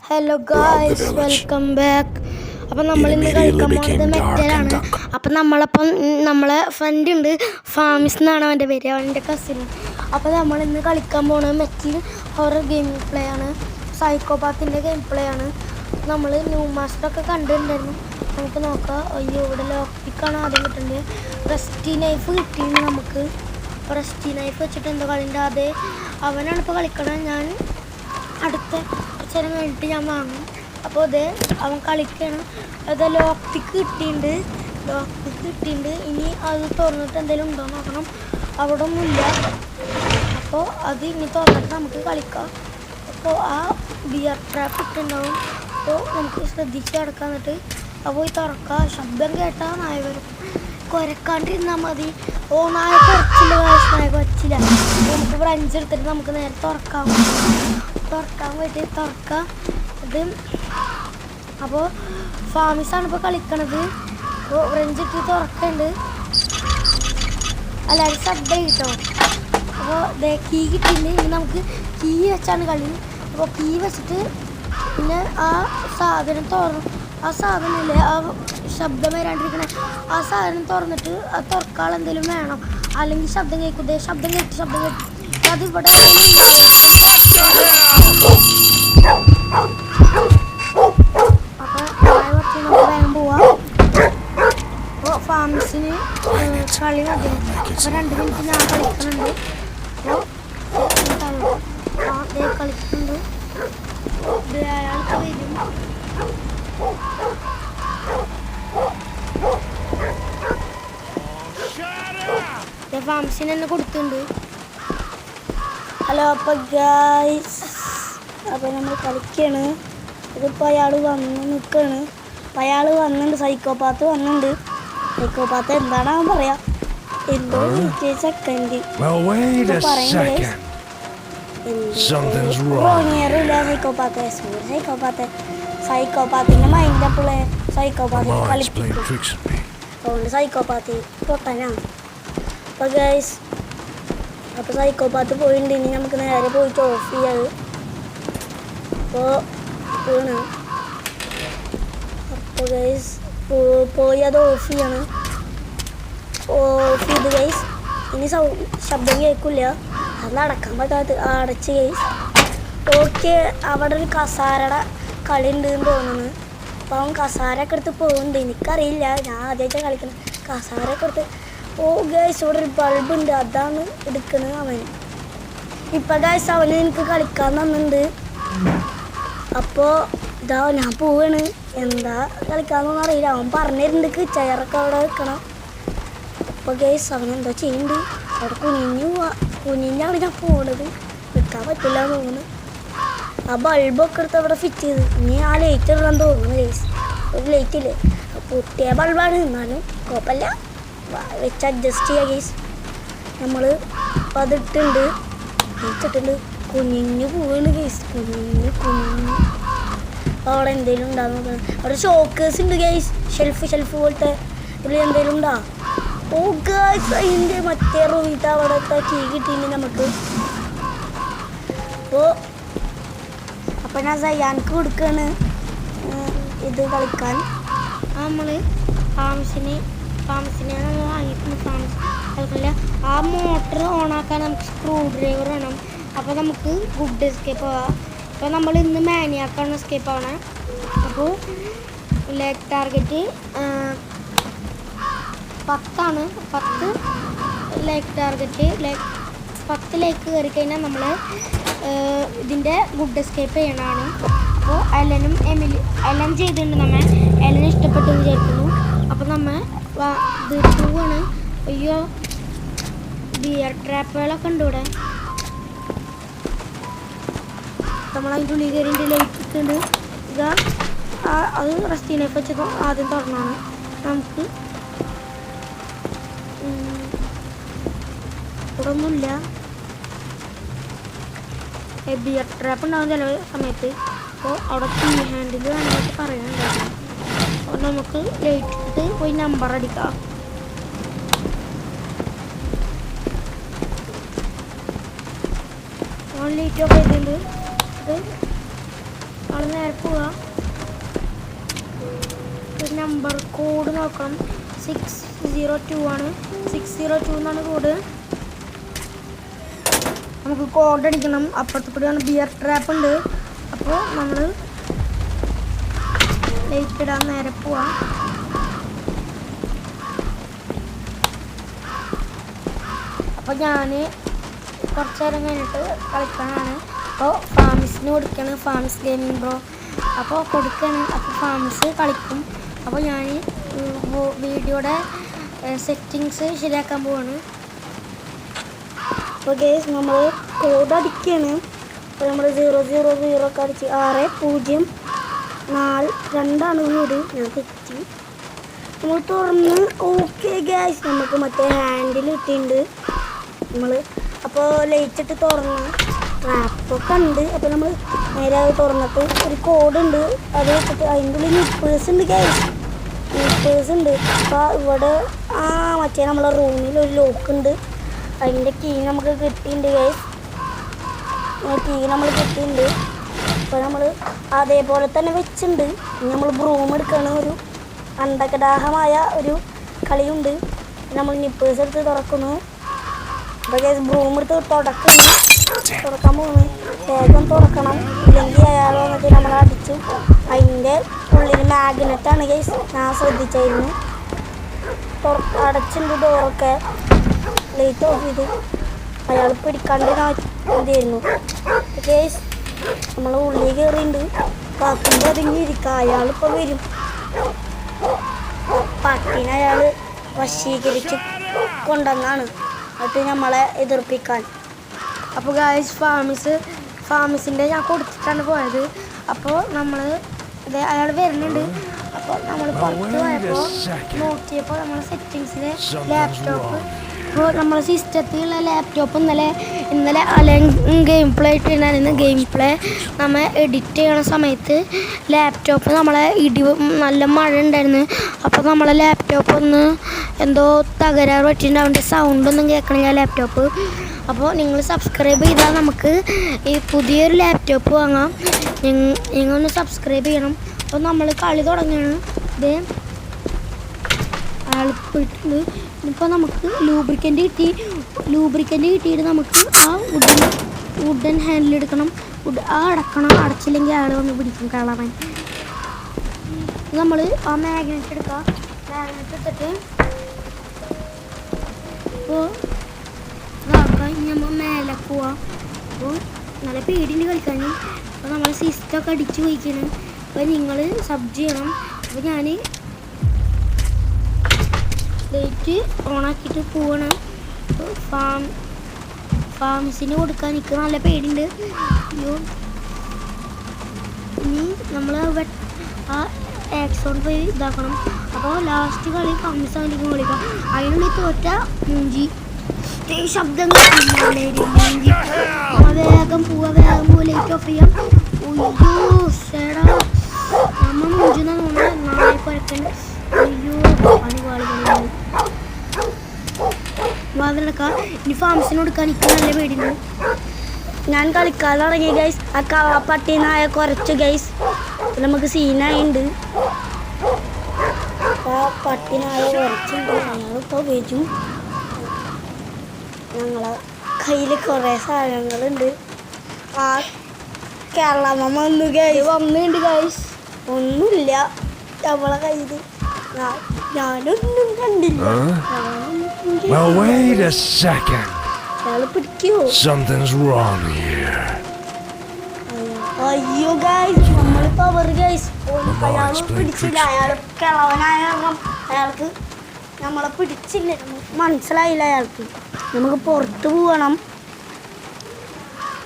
Hello guys, welcome back. അപ്പം നമ്മളിന്ന് കളിക്കാൻ പോകുന്നത് മെറ്റലാണ്. അപ്പം നമ്മളെ ഫ്രണ്ട് ഉണ്ട്, ഫാമിസ് എന്നാണ് അവൻ്റെ പേര്, അവൻ്റെ കസിൻ. അപ്പോൾ നമ്മളിന്ന് കളിക്കാൻ പോകുന്നത് മെറ്റൽ ഹൊറർ ഗെയിം പ്ലേ ആണ്, സൈക്കോപാത്തിൻ്റെ ഗെയിം പ്ലേ ആണ്. നമ്മൾ ന്യൂ മാസ്റ്ററൊക്കെ കണ്ടിട്ടുണ്ടായിരുന്നു. നമുക്ക് നോക്കാം. അയ്യോ, ഇവിടെ ലോക്കിക്കാണ് ആദ്യം കിട്ടേണ്ടത്. റെസ്റ്റി നൈഫ് കിട്ടിയിരുന്നു നമുക്ക്. റെസ്റ്റി നൈഫ് വെച്ചിട്ട് എന്തോ കളിൻ്റെ അതേ അവനാണ് ഇപ്പോൾ കളിക്കണത്. ഞാൻ അടുത്ത കുറച്ച് നേരം കഴിഞ്ഞിട്ട് ഞാൻ വാങ്ങും. അപ്പോൾ അതേ അവൻ കളിക്കണം. അത് ലോക്ക് പിക്ക് കിട്ടിയിട്ടുണ്ട്. ഇനി അത് തുറന്നിട്ട് എന്തെങ്കിലും ഉണ്ടോ നോക്കണം. അവിടെ ഒന്നുമില്ല. അപ്പോൾ അത് ഇനി തുറന്നിട്ട് നമുക്ക് കളിക്കാം. അപ്പോൾ ആ ബിയർ ട്രാപ്പ് ഇട്ടുണ്ടാവും. അപ്പോൾ നമുക്ക് ശ്രദ്ധിച്ച് കിടക്കാൻ. എന്നിട്ട് അപ്പോൾ ഈ തുറക്കുക. ശബ്ദം കേട്ടാൽ നായ വരും. കുരക്കാണ്ടിരുന്നാൽ മതി. ഓ, നായ കുറച്ചില്ല, നായ കുറച്ചില്ല. നമുക്ക് ബ്രഞ്ച് എടുത്തിട്ട് നമുക്ക് നേരെ തുറക്കാൻ വേണ്ടി തുറക്കാം. ഇത് അപ്പോൾ ഫാമിസാണ് ഇപ്പോൾ കളിക്കണത്. അപ്പോൾ ബ്രഞ്ച് ഇട്ട് തുറക്കുന്നുണ്ട്. എല്ലാവരും ശബ്ദം കിട്ടോ. അപ്പോൾ കീ കിട്ടിയിട്ടുണ്ട്. ഇനി നമുക്ക് കീ വെച്ചാണ് കളി. അപ്പോൾ കീ വെച്ചിട്ട് പിന്നെ ആ സാധനമില്ലേ, ആ ശബ്ദം വരാണ്ടിരിക്കണേ ആ സാധനം തുറന്നിട്ട് അത് തുറക്കാൾ എന്തെങ്കിലും വേണം. അല്ലെങ്കിൽ ശബ്ദം കേൾക്കും. ശബ്ദം കേട്ട് അതിവിടെ അപ്പോൾ നമുക്ക് വേഗം പോവാം. അപ്പോൾ ഫാമിസിന് കളി മതി. അപ്പോൾ 2 മിനിറ്റ് ഞാൻ കളിക്കുന്നുണ്ട്. അപ്പോൾ കളിക്കുന്നുണ്ട്. അയാൾക്ക് വരും. ഫാംസിന് തന്നെ കൊടുത്തിട്ടുണ്ട്. ഹലോ, അപ്പോൾ ഗായ്സ്, അപ്പോൾ നമ്മൾ കളിക്കുകയാണ്. ഇതിപ്പോൾ അയാൾ വന്ന് നിൽക്കുകയാണ്. അപ്പോൾ അയാൾ വന്നിട്ടുണ്ട്, സൈക്കോപാത്ത് വന്നിട്ടുണ്ട്. സൈക്കോപാത്ത് എന്താണാ പറയാ, എന്തോ സെക്കൻഡ് സൈക്കോപാത്തിന്റെ മൈൻഡ് അപ്പോളെ സൈക്കോപാത്തിനെ കളിപ്പിക്കും. അതുകൊണ്ട് സൈക്കോപാത്തി പൊട്ടനാണ്. അപ്പോൾ ഗൈസ്, അപ്പോൾ സൈക്കോപാത്ത് പോയിട്ടുണ്ട്. ഇനി നമുക്ക് നേരെ പോയിട്ട് ഓഫ് ചെയ്യാത്. അപ്പോൾ വീണ്. അപ്പോൾ ഗൈസ് പോയി അത് ഓഫ് ചെയ്യാണ്. ഓഫ് ചെയ്ത് ഗൈസ്. ഇനി ശബ്ദം കേൾക്കില്ല. അത് നടക്കാൻ പറ്റാത്ത അടച്ച് ഗൈസ്. ഓക്കെ, അവിടെ ഒരു കസാരയുടെ കളി ഉണ്ട് എന്ന് തോന്നുന്നു. അപ്പോൾ അവൻ കസാരയൊക്കെ എടുത്ത് പോകുന്നുണ്ട്. എനിക്കറിയില്ല, ഞാൻ ആദ്യമായിട്ട് കളിക്കുന്നത്. കസാരയൊക്കെ എടുത്ത് ഓ ഗൈസ്, ഇവിടെ ഒരു ബൾബ് ഉണ്ട്, അതാണ് എടുക്കുന്നത് അവൻ. ഇപ്പം ഗൈസ് അവന് എനിക്ക് കളിക്കാൻ തന്നിട്ടുണ്ട്. അപ്പോൾ ഇതാ ഞാൻ പോവാണ്. എന്താ കളിക്കാമെന്നൊന്നും അറിയില്ല. അവൻ പറഞ്ഞിട്ടുണ്ട് ചെയറൊക്കെ അവിടെ വെക്കണം. അപ്പോൾ ഗൈസ് അവൻ എന്തോ ചെയ്യുന്നുണ്ട്. അവിടെ കുനിഞ്ഞാണ് ഞാൻ പോണത്. നിൽക്കാൻ പറ്റില്ല എന്ന് തോന്നുന്നു. ആ ബൾബൊക്കെ എടുത്ത് അവിടെ ഫിറ്റ് ചെയ്ത്. ഇനി ആ ലൈറ്റ് ഇടാൻ തോന്നുന്നു ഗൈസ്. ഒരു ലൈറ്റ് ഇല്ലേ, പൊട്ടിയ ബൾബാണ്, എന്നാലും കുഴപ്പമില്ല, വെച്ച് അഡ്ജസ്റ്റ് ചെയ്യുക ഗൈസ്. നമ്മൾ അപ്പം അതിട്ടുണ്ട്, വെച്ചിട്ടുണ്ട്. കുഞ്ഞിഞ്ഞ് പോവാണ് ഗൈസ്. കുഞ്ഞിഞ്ഞ് അപ്പോൾ അവിടെ എന്തെങ്കിലും ഉണ്ടാകുന്ന നോക്കണം. അവിടെ ഷോക്കേഴ്സ് ഉണ്ട് ഗൈസ്, ഷെൽഫ് പോലത്തെ. ഇതിൽ എന്തെങ്കിലും ഉണ്ടാ. ഓ ഗൈസ്, അതിൻ്റെ മറ്റേ റൂമിട്ട് അവിടുത്തെ കീ കിട്ടിയിട്ടുണ്ട് നമുക്ക്. അപ്പോൾ ഞാൻ സയ്യാൻക്ക് കൊടുക്കുകയാണ് ഇത് കളിക്കാൻ. നമ്മൾ ഫാംസിനെ വാങ്ങിയിട്ടുണ്ട്. ഫാംസ് കളിക്കില്ല. ആ മോട്ടർ ഓണാക്കാൻ നമുക്ക് സ്ക്രൂ ഡ്രൈവർ വേണം. അപ്പോൾ നമുക്ക് ഗുഡ് എസ്കേപ്പ് ആവാം. അപ്പോൾ നമ്മൾ ഇന്ന് മാനിയാക്കാണ് എസ്കേപ്പ് ആവണേ. അപ്പോൾ ലെഗ് ടാർഗറ്റ് 10 ലെഗ് ടാർഗറ്റ്. 10 ലേക്ക് കയറി കഴിഞ്ഞാൽ നമ്മൾ ഇതിൻ്റെ ഗുഡ് എസ്കേപ്പ് ചെയ്യണതാണ്. അപ്പോൾ എലൻ ചെയ്തിട്ടുണ്ട്. എലന് ഇഷ്ടപ്പെട്ടു വിചാരിക്കുന്നു. അപ്പോൾ ഇത് പോവാണ്. അയ്യോ, ബിയർ ട്രാപ്പുകളൊക്കെ ഉണ്ട് ഇവിടെ. നമ്മളതിൻ്റെ ഉള്ളിൽ കയറിയിട്ട് ലൈറ്റ് ഉണ്ട്. ഇതാ അത് റെസ്റ്റീനെ വെച്ച് ആദ്യം തുറന്നാണ്. നമുക്ക് ഇവിടെ ഒന്നുമില്ല. ബിയർ ട്രാപ്പ് ഉണ്ടാകും ചില സമയത്ത്. അപ്പോൾ അവിടെ കീ ഹാൻഡിൽ വേണമെന്നൊക്കെ പറയാനുണ്ടായിരുന്നു. അപ്പോൾ നമുക്ക് ലൈറ്റ് ഇട്ടിട്ട് പോയി നമ്പർ അടിക്കാം. ലൈറ്റ് ഓഫ് ചെയ്തിട്ടുണ്ട്. അത് നമ്മൾ നേരെ പോവാ. നമ്പർ കോഡ് നോക്കണം. 602 ആണ്. 602 എന്നാണ് കോഡ്. നമുക്ക് കോഡ് അടിക്കണം. അപ്പുറത്ത് കൂടിയാണ് ബിയർ ട്രാപ്പ് ഉണ്ട്. അപ്പോൾ നമ്മൾ ലൈറ്റ് ഇടാൻ നേരെ പോവാം. അപ്പോൾ ഞാൻ കുറച്ച് നേരം കഴിഞ്ഞിട്ട് കളിക്കാനാണ്. അപ്പോൾ ഫാമിസിന് കൊടുക്കുകയാണ്. ഫാമിസ് ഗെയിമിംഗ് ബ്രോ അപ്പോൾ കൊടുക്കുകയാണ്. അപ്പോൾ ഫാമിസ് കളിക്കും. അപ്പോൾ ഞാൻ വീഡിയോയുടെ സെറ്റിങ്സ് ശരിയാക്കാൻ പോവാണ്. അപ്പോൾ ഗൈസ് നമ്മൾ കോഡ് അടിക്കുകയാണ്. അപ്പോൾ നമ്മൾ 000 ഒക്കെ അടിച്ച് 6042 വീട് ഞാൻ തെറ്റി. നമ്മൾ തുറന്ന് ഓക്കെ ഗൈസ് നമുക്ക് മറ്റേ ഹാൻഡിൽ ഇട്ടിട്ടുണ്ട് നമ്മൾ. അപ്പോൾ ലൈറ്റ് ഇട്ട് തുറന്ന് ട്രാപ്പൊക്കെ ഉണ്ട്. അപ്പോൾ നമ്മൾ നേരെ തുറന്നിട്ട് ഒരു കോഡ് ഉണ്ട്. അത് വെച്ചിട്ട് അതിൻ്റെ ഉള്ളിൽ നിപ്പേഴ്സ് ഉണ്ട് ഗൈസ്. നിപ്പേഴ്സ് ഉണ്ട്. അപ്പോൾ ഇവിടെ മറ്റേ നമ്മളെ റൂമിൽ ഒരു ലോക്ക് ഉണ്ട്. അതിൻ്റെ കീ നമുക്ക് കിട്ടിയിട്ടുണ്ട് ഗൈസ്. കീ നമ്മൾ കിട്ടിയിട്ടുണ്ട്. അപ്പോൾ നമ്മൾ അതേപോലെ തന്നെ വെച്ചിട്ടുണ്ട്. നമ്മൾ ബ്രൂം എടുക്കുകയാണ്. ഒരു അണ്ടകടാഹമായ ഒരു കളിയുണ്ട്. നമ്മൾ നിപ്പേഴ്സ് എടുത്ത് തുറക്കുന്നു. അപ്പോൾ ഗൈസ് ബ്രൂം എടുത്ത് തുറക്കാൻ പോകുന്നു. വേഗം തുറക്കണം, ഇല്ലെങ്കിൽ അയാൾ വന്നിട്ട് നമ്മൾ അടിച്ചു. അതിൻ്റെ ഉള്ളിൽ മാഗ്നറ്റാണ് ഗൈസ്. ഞാൻ ശ്രദ്ധിച്ചായിരുന്നു. അടച്ചിട്ടുണ്ട് ഡോറൊക്കെ. ലൈറ്റ് ഓഫ് ചെയ്തു. അയാൾ പിടിക്കാണ്ട് ഇതായിരുന്നു ഗൈസ്. നമ്മൾ ഉള്ളിൽ കയറിയിട്ടുണ്ട്. കാക്കുമ്പോൾ ഒതുങ്ങിയിരിക്കുക. അയാളിപ്പോൾ വരും. പട്ടിനെ അയാൾ വശീകരിച്ച് കൊണ്ടുവന്നാണ് എന്നിട്ട് നമ്മളെ എതിർപ്പിക്കാൻ. അപ്പോൾ ഗായ്സ് ഫാമിസിൻ്റെ ഞാൻ കൊടുത്തിട്ടാണ് പോയത്. അപ്പോൾ നമ്മൾ അയാൾ വരുന്നുണ്ട്. അപ്പോൾ നമ്മൾ പുറത്ത് പോയപ്പോൾ നോക്കിയപ്പോൾ നമ്മൾ സെറ്റിങ്സിലെ ലാപ്ടോപ്പ്, ഇപ്പോൾ നമ്മുടെ സിസ്റ്റത്തിലുള്ള ലാപ്ടോപ്പ് ഇന്നലെ ഗെയിം പ്ലേ ഇട്ടിട്ടുണ്ടായിരുന്നു. ഗെയിം പ്ലേ നമ്മൾ എഡിറ്റ് ചെയ്യണ സമയത്ത് ലാപ്ടോപ്പ് നമ്മളെ നല്ല മഴ ഉണ്ടായിരുന്നു. അപ്പോൾ നമ്മളെ ലാപ്ടോപ്പ് ഒന്ന് എന്തോ തകരാറ് പറ്റിയിട്ടുണ്ട്. അവൻ്റെ സൗണ്ടൊന്നും കേൾക്കണില്ല ലാപ്ടോപ്പ്. അപ്പോൾ നിങ്ങൾ സബ്സ്ക്രൈബ് ചെയ്താൽ നമുക്ക് ഈ പുതിയൊരു ലാപ്ടോപ്പ് വാങ്ങാം. നിങ്ങളൊന്ന് സബ്സ്ക്രൈബ് ചെയ്യണം. അപ്പോൾ നമ്മൾ കളി തുടങ്ങുകയാണ്. ഇത് ആളിപ്പോയിട്ടുണ്ട്. ഇപ്പോൾ നമുക്ക് ലൂബ്രിക്കൻ്റ് കിട്ടിയിട്ട് നമുക്ക് ആ വുഡൻ ഹാൻഡിൽ എടുക്കണം. അടച്ചില്ലെങ്കിൽ ആൾ വന്ന് പിടിക്കും കളറാൻ. നമ്മൾ ആ മാഗ്നറ്റ് എടുക്കുക. മാഗ്നറ്റ് എടുത്തിട്ട് ഇപ്പോൾ നമ്മൾ മേലെ പോവാം. അപ്പോൾ നല്ല പേടിയിൽ കളിക്കാൻ. അപ്പോൾ നമ്മൾ സിസ്റ്റമൊക്കെ അടിച്ച് പോയിക്കണം. അപ്പോൾ നിങ്ങൾ സബ് ചെയ്യണം. അപ്പോൾ ഞാൻ ലൈറ്റ് ഓണാക്കിയിട്ട് പോവാണ്. ഫാമിസിന് കൊടുക്കാൻ എനിക്ക് നല്ല പേടിയുണ്ട്. അയ്യോ, ഇനി നമ്മൾ ആ ആക്സോൺ പോയി ഇതാക്കണം. അപ്പോൾ ലാസ്റ്റ് കളി ഫാമിസ് ആയിരിക്കും കളിക്കാം. അതിനുള്ളിൽ തോറ്റ മൂഞ്ചി ശബ്ദം വേഗം പോവാ ലൈറ്റ് ഓഫ് ചെയ്യാം. അയ്യോ ചേടാ, നമ്മൾ മൂഞ്ചുന്ന തോന്നുന്നത് നാളെ കുഴക്കണ്ട്. അയ്യോ വാതിലടക്കാം. ഇനി ഫാംസിന് കൊടുക്കാൻ എനിക്ക് നല്ല പേടിയുണ്ട്. ഞാൻ കളിക്കാൻ തുടങ്ങി ഗൈസ്. ആ പട്ടീനായ കുറച്ച് ഗൈസ് നമുക്ക് സീനായിട്ടുണ്ട്. ആ പട്ടീനായ കുറച്ചുണ്ട്. അയാളിപ്പോൾ വരും. ഞങ്ങളെ കയ്യിൽ കുറേ സാധനങ്ങളുണ്ട്. ആ കേരളമ്മ വന്നിട്ടുണ്ട് ഗൈസ്. ഒന്നുമില്ല നമ്മളെ കയ്യിൽ. ഞാനൊന്നും കണ്ടില്ല. Well, wait a second. അയാള് പിടിക്കോ? Something's wrong here. അയ്യോ ഗൈസ്, നമ്മള് പവർ ഗൈസ്. അയാള് പിടിച്ചില്ല. അയാൾ കിളവനായ കാരണം അയാൾക്ക് നമ്മളെ പിടിച്ചില്ല. മനസ്സിലായില്ല അയാൾക്ക്. നമുക്ക് പുറത്ത് പോകണം.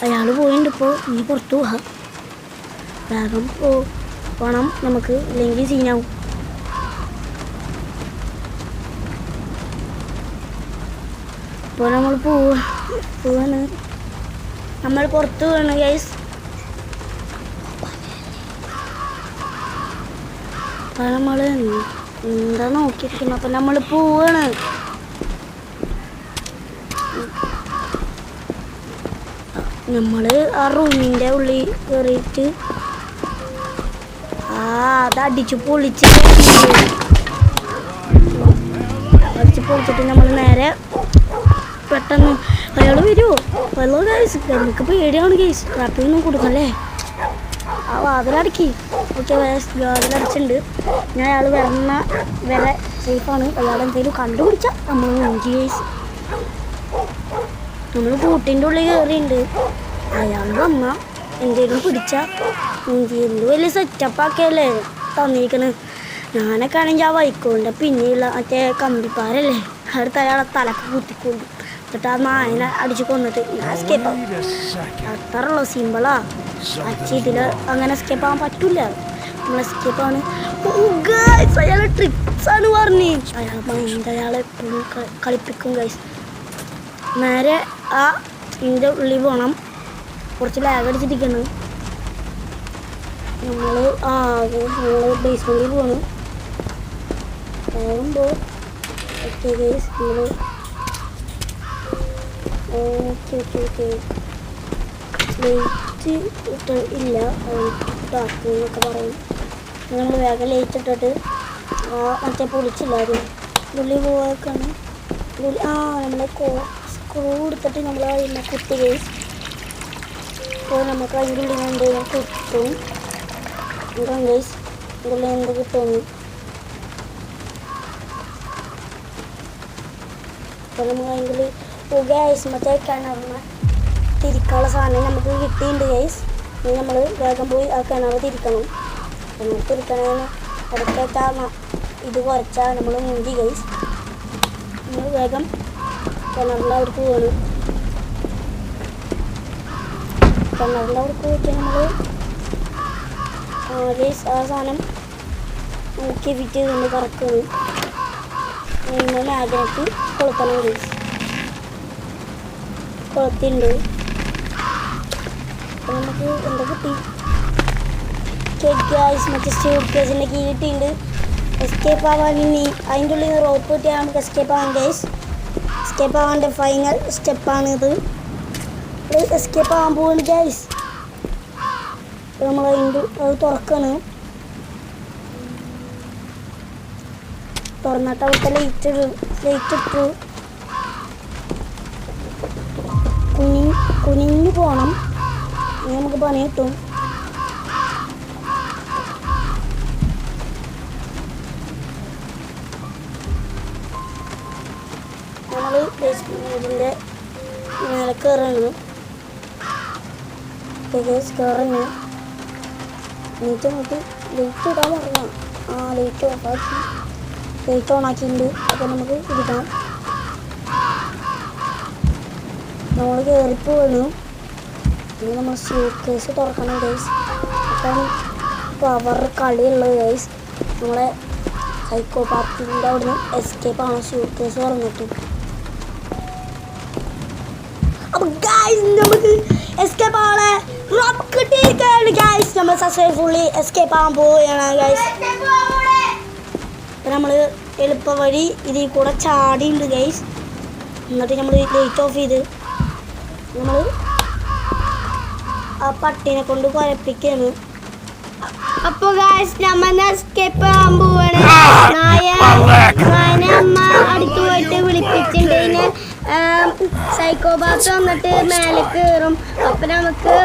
അയാൾ പോയിട്ടുണ്ട്. ഇപ്പോൾ ഇനി പുറത്ത് പോകാം. വേഗം പോകണം നമുക്ക്, ഇല്ലെങ്കിൽ സീനാവും. ഇപ്പോൾ നമ്മൾ പോവാണ്. നമ്മൾ പുറത്ത് പോവാണ് ഗൈസ്. അപ്പോൾ നമ്മൾ എന്താ നോക്കിയിരിക്കുന്നത്. അപ്പം നമ്മൾ പോവാണ്. നമ്മൾ ആ റൂമിൻ്റെ ഉള്ളിൽ കയറിയിട്ട് അത് അടിച്ചു പൊളിച്ച് പൊളിച്ചിട്ട് നമ്മൾ നേരെ പെട്ടെന്ന് അയാൾ വരുമോ ഹലോ ഗൈസ് നമുക്ക് പേടിയാണ് ഗൈസ് ട്രാപ്പിങ്ങൊന്നും കൊടുക്കല്ലേ ആ വാതിലടക്കി ഓക്കെ വാതിലടച്ചിട്ടുണ്ട് ഞാൻ അയാൾ വരുന്ന വരെ സേഫാണ് അയാൾ എന്തെങ്കിലും കണ്ടുപിടിച്ചാൽ നമ്മൾ മുഞ്ചി ഗൈസ് നമ്മൾ കൂട്ടിൻ്റെ ഉള്ളിൽ കയറിയുണ്ട് അയാൾ വന്നാൽ എന്തെങ്കിലും പിടിച്ചാൽ മുഞ്ചി എന്ത് വലിയ സെറ്റപ്പാക്കിയല്ലേ തന്നിരിക്കണത് ഞാനൊക്കെ ആണെങ്കിൽ ആ വൈക്കോളിൻ്റെ പിന്നെയുള്ള മറ്റേ കമ്പിപ്പാരല്ലേ അടുത്ത് അയാളെ തലക്ക് കുത്തിക്കൊണ്ടു എന്നിട്ട് ആ നായനെ അടിച്ച് കൊന്നിട്ട് ഞാൻ എസ്കേപ്പ് ആവും അത്രയുള്ളൂ സിമ്പിളാ ഇതിൽ അങ്ങനെ എസ്കേപ്പ് ആവാൻ പറ്റില്ല നമ്മൾ എസ്കേപ്പാണ് അയാളെ ട്രിക്സാണ് പറഞ്ഞു അയാൾ മൈൻഡ് അയാളെ എപ്പോഴും കളിപ്പിക്കും ഗൈസ് നേരെ ആ ഇതിൻ്റെ ഉള്ളിൽ പോകണം കുറച്ച് ലാഗ് അടിച്ചിരിക്കണം നമ്മൾ ബേസ്മെൻറ്റിൽ പോകണം പോകുമ്പോൾ ഓക്കെ ഗൈസ് നമ്മൾ ഓക്കെ ലൈറ്റ് ഇട്ട് ഇല്ല ഡാർക്ക് എന്നൊക്കെ പറയും നമ്മൾ വേഗം ലൈറ്റ് ഇട്ടിട്ട് മറ്റേ പൊളിച്ചില്ല അത് ഉള്ളിൽ പോകാനാണ് നമ്മളെ സ്ക്രൂ എടുത്തിട്ട് നമ്മൾ അതിനെ കുത്തി ഗൈസ് അപ്പോൾ നമുക്ക് അതിൻ്റെ ഉള്ളിൽ എന്തെങ്കിലും കിട്ടും എന്താ ഗൈസ് ഇതിൽ എന്ത് കിട്ടുമെന്ന് അപ്പോൾ നമുക്ക് അതിൻ്റെ ഗൈസ് മറ്റേ കിണറിന് തിരിക്കാനുള്ള സാധനം നമുക്ക് കിട്ടിയിട്ടുണ്ട് ഗൈസ് ഇനി നമ്മൾ വേഗം പോയി ആ കിണർ തിരിക്കണം കിണർ തിരിക്കണമെന്ന് അടുത്തേക്കാ ഇത് കുറച്ചാൽ നമ്മൾ മുന്തി ഗൈസ് നമ്മൾ വേഗം കിണറിൻ്റെ അവിടേക്ക് പോകണം കിണറിൻ്റെ അവിടേക്ക് പോയിട്ട് നമ്മൾ ഗൈസ് ആ സാധനം നോക്കി ഫിറ്റ് ചെയ്തുകൊണ്ട് കറക്കണം നമ്മൾ മാഗ്നറ്റ് കൊളുത്തണം ഗൈസ് കൊളുത്തിണ്ട് അപ്പോൾ നമുക്ക് എന്താ കിട്ടി ഗൈസ് മറ്റേ സ്റ്റൂഡ് കേസിൻ്റെ കീ കിട്ടിയിട്ടുണ്ട് എസ്കേപ്പ് ആവാൻ ഇനി അതിൻ്റെ ഉള്ളിൽ നിന്ന് റോപ്പ് കിട്ടിയാൽ നമുക്ക് എസ്കേപ്പ് ആവാൻ ഗൈസ് എസ്കേപ്പ് ആവാൻ്റെ ഫൈനൽ സ്റ്റെപ്പാണിത് എസ്കേപ്പ് ആവാൻ പോകുന്നു ഗൈസ് നമ്മൾ അതിൻ്റെ അത് തുറക്കണം തുറന്നിട്ട് അവിടുത്തെ ലൈറ്റ് ഇട്ടു കുനിഞ്ഞു പോകണം ഇനി നമുക്ക് പണി കിട്ടും നമ്മൾ ഇതിൻ്റെ മേലെ കയറണം കയറണം എന്നിട്ട് നമുക്ക് ലൈറ്റ് ഇടാൻ പറഞ്ഞാൽ ലൈറ്റ് ഓഫാക്കി ലൈറ്റ് ഓണാക്കിയിട്ടുണ്ട് അപ്പോൾ നമുക്ക് ഇരിക്കണം നമ്മൾ കയറിപ്പോണു ഇനി നമ്മൾ സ്യൂട്ട് കേസ് തുറക്കണം ഗൈസ് അപ്പം പവർ കളിയുള്ളത് ഗൈസ് നമ്മളെ സൈക്കോപാത്തിൻ്റെ അവിടുന്ന് എസ്കേപ്പ് ആണ് സ്യൂട്ട് കേസ് തുറന്നിട്ട് അപ്പം ഗൈസ് നമുക്ക് എസ്കേപ്പ് ആളെ റോപ്പ് കിട്ടിയിരിക്കുകയാണ് ഗൈസ് നമ്മൾ സക്സസ്ഫുള്ളി എസ്കേപ്പ് ആകാൻ പോവുകയാണ് ഗൈസ് അപ്പം നമ്മൾ എളുപ്പ വഴി ഇതിൽ കൂടെ ചാടിയുണ്ട് ഗൈസ് എന്നിട്ട് നമ്മൾ ലൈറ്റ് ഓഫ് ചെയ്ത് നമ്മൾ ആ പട്ടീനെ കൊണ്ട് കുഴപ്പിക്കാണ് അപ്പോൾ ഗൈസ് നമ്മൾ എസ്കേപ്പ് ആകാൻ പോവാണ് നായനെ അമ്മ അടുത്ത് പോയിട്ട് വിളിപ്പിച്ചിട്ടുണ്ട് ഇതിനെ സൈക്കോപാത്ത് വന്നിട്ട് മേലെ കയറും അപ്പം നമുക്ക്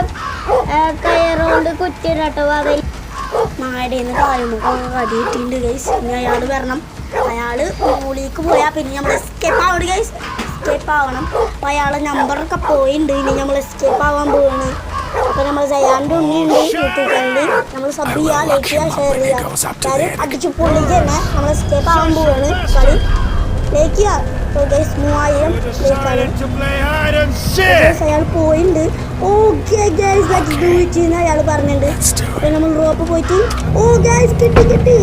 കയറുകൊണ്ട് കുറ്റിയിടട്ടോ അതിൽ നായുടെ നിന്ന് കാലുമുഖം കടി കിട്ടിയിട്ടുണ്ട് ഗൈസ് ഇനി അയാൾ വരണം അയാൾ മുകളിലേക്ക് പോയാൽ പിന്നെ നമ്മൾ എസ്കേപ്പ് ആവണം ഗൈസ് എസ്കേപ്പ് ആവണം അപ്പോൾ അയാളെ നമ്പറൊക്കെ പോയിട്ടുണ്ട് ഇനി നമ്മൾ എസ്കേപ്പ് ആവാൻ പോവാണ് അപ്പോൾ നമ്മൾ ജയാൻ്റെ ഉണ്ണിയുണ്ട് യൂട്യൂബ് ചാനലിൽ നമ്മൾ സബ് ചെയ്യുക ലൈക്ക് ചെയ്യുക ഷെയർ ചെയ്യുക എല്ലാവരും അടിച്ചു പൊള്ളിക്ക് തന്നെ നമ്മൾ എസ്കേപ്പ് ആവാൻ പോവാണ് കളി ലൈക്ക് ചെയ്യുക അപ്പോൾ ഗൈസ് 3000 ലൈക്കാണ് അയാൾ പോയിട്ടുണ്ട് okay guys let's do it എന്ന് അയാൾ പറഞ്ഞിട്ടുണ്ട് അപ്പോൾ നമ്മൾ റോപ്പ് പോയിട്ട് ഗൈസ് കിട്ടി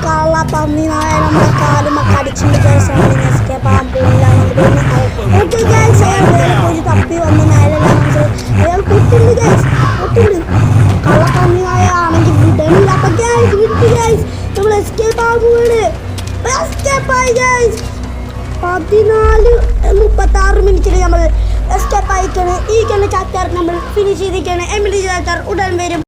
കള്ള പന്നി നായ നമ്മളെ കാലുമൊക്കെ അടിച്ചിട്ട് ഗൈസ് എസ്കേപ്പ് ആകാൻ പോകില്ല ഓക്കെ ഗൈസ് അയാൾ പോയി തപ്പി വന്ന് നായലെല്ലാം അയാൾ പൊട്ടുണ്ട് ഗൈസ് പൊട്ടുണ്ട് കള്ള പന്നി നായ ആണെങ്കിൽ വിടണില്ല അപ്പം ഗൈസ് വിട്ട് ഗൈസ് നമ്മൾ എസ്കേപ്പ് ആകാൻ പോവാണ് എസ്കേപ്പ് ആയി ഗൈസ് 14:36 മിനിറ്റിൽ നമ്മൾ എസ്കേപ്പ് ആയിക്കാണ് ഈ ചാപ്റ്റർ നമ്മൾ ഫിനിഷ് ചെയ്തിരിക്കുകയാണ് എമിലി ചാപ്റ്റർ ഉടൻ വരും.